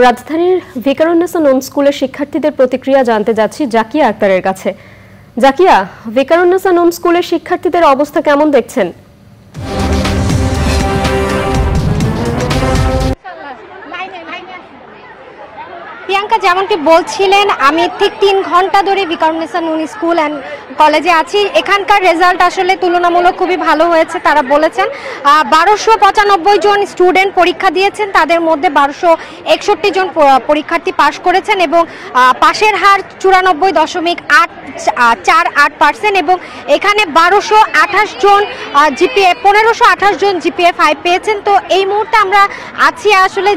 রাজধানীর ভিকারুন্নেসা নূন স্কুলের শিক্ষার্থীদের প্রতিক্রিয়া জানতে যাচ্ছি জাকিয়া আক্তারের কাছে। জাকিয়া, ভিকারুন্নেসা নূন স্কুলের শিক্ষার্থীদের অবস্থা কেমন দেখছেন? প্রিয়াঙ্কা যেমনটি বলছিলেন, আমি ঠিক 3 ঘন্টা ধরে ভিকারুন্নেসা নূন স্কুল অ্যান্ড কলেজে আছি। এখানকার রেজাল্ট আসলে তুলনামূলক খুবই ভালো হয়েছে। তারা বলেছেন 1295 জন স্টুডেন্ট পরীক্ষা দিয়েছেন, তাদের মধ্যে 1261 জন পরীক্ষার্থী পাশ করেছেন এবং পাশের হার 94.848% এবং এখানে 1228 জন জিপিএ 1528 জন জিপিএ 5 পেয়েছেন। তো এই মুহূর্তে আমরা আছি আসলে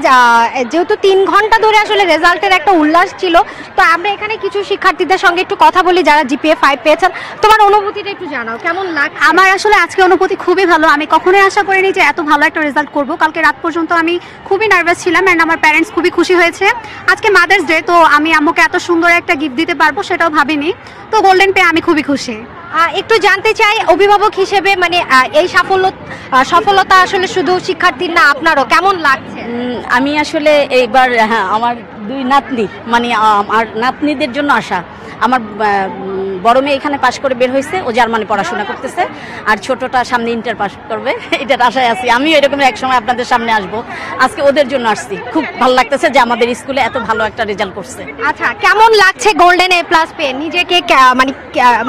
যেহেতু 3 ঘন্টা ধরে আসলে রেজাল্টের একটা উল্লাস ছিল, তো আমরা এখানে কিছু শিক্ষার্থীদের সঙ্গে একটু কথা বলি যারা জিপিএ 5 পেয়েছেন। তোমার অনুভূতিটা একটু জানাও, কেমন লাগছে? আমার আসলে আজকে অনুভূতি খুবই ভালো। আমি কখনোই আশা করিনি যে এত ভালো একটা রেজাল্ট করব। কালকে রাত পর্যন্ত আমি খুবই নার্ভাস ছিলাম এন্ড আমার প্যারেন্টস খুবই খুশি হয়েছে। আজকে মাদার্স ডে, তো আমি আম্মুকে এত সুন্দর একটা গিফট দিতে পারবো সেটাও ভাবিনি। তো গোল্ডেন পেয়ে আমি খুবই খুশি। একটু জানতে চাই, অভিভাবক হিসেবে মানে এই সফলতা আসলে শুধু শিক্ষার্থীর না, আপনারও কেমন লাগছে? আমি আসলে এইবার আমার 2 নাতনি মানে আমার নাতনিদের জন্য আশা। আমার বড় মেয়ে এখানে পাশ করে বের হয়েছে, ও জার্মানি পড়াশোনা করতেছে, আর ছোটটা সামনে ইন্টার পাস করবে, এটার আশায় আছি। আমি এরকম এক সময় আপনাদের সামনে আসব। আজকে ওদের জন্য আসছি। খুব ভালো লাগতেছে যে আমাদের স্কুলে এত ভালো একটা রেজাল্ট করছে। আচ্ছা, কেমন লাগছে গোল্ডেন এ প্লাস পেয়ে? নিজেকে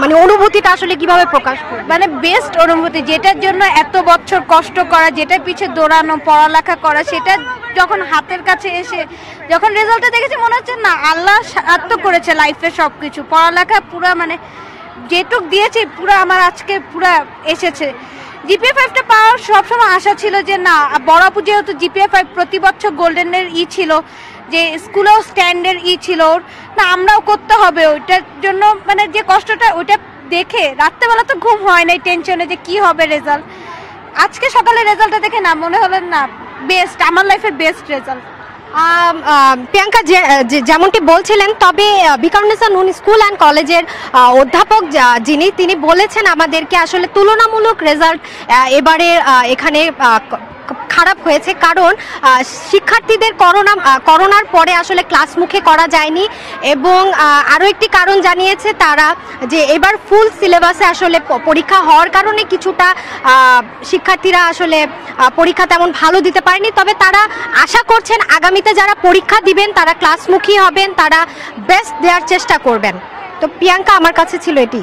মানে অনুভূতিটা আসলে কিভাবে প্রকাশ করবে? মানে বেস্ট অনুভূতি, যেটার জন্য এত বছর কষ্ট করা, যেটার পিছে দৌড়ানো, পড়ালেখা করা, সেটা যখন হাতের কাছে এসে যখন রেজাল্টটা দেখেছি মনে হচ্ছে না আল্লাহ সার্থক করেছে লাইফে সবকিছু। পড়ালেখা পুরা মানে যেটুক দিয়েছি পুরো আমার আজকে পুরা এসেছে। জিপিএ 5টা পাওয়ার সবসময় আশা ছিল যে না, বড় আপু যেহেতু জিপিএ 5 প্রতি বছর গোল্ডেনের ছিল, যে স্কুলেও স্ট্যান্ডের ছিল, না আমরাও করতে হবে ওইটার জন্য। মানে যে কষ্টটা ওইটা দেখে রাত্রেবেলা তো ঘুম হয় না, টেনশনে যে কি হবে রেজাল্ট। আজকে সকালে রেজাল্টটা দেখে না মনে হলো না বেস্ট, আমার লাইফের বেস্ট রেজাল্ট। প্রিয়াঙ্কা যেমনটি বলছিলেন, তবে ভিকারুন্নেসা নূন স্কুল অ্যান্ড কলেজের অধ্যাপক তিনি বলেছেন আমাদেরকে আসলে তুলনামূলক রেজাল্ট এবারে এখানে খারাপ হয়েছে, কারণ শিক্ষার্থীদের করোনার পরে আসলে ক্লাসমুখে করা যায়নি এবং আরও একটি কারণ জানিয়েছে তারা, যে এবার ফুল সিলেবাসে আসলে পরীক্ষা হওয়ার কারণে কিছুটা শিক্ষার্থীরা আসলে পরীক্ষা তেমন ভালো দিতে পারেনি। তবে তারা আশা করছেন আগামীতে যারা পরীক্ষা দিবেন তারা ক্লাসমুখী হবেন, তারা বেস্ট দেওয়ার চেষ্টা করবেন। তো প্রিয়াঙ্কা, আমার কাছে ছিল এটি।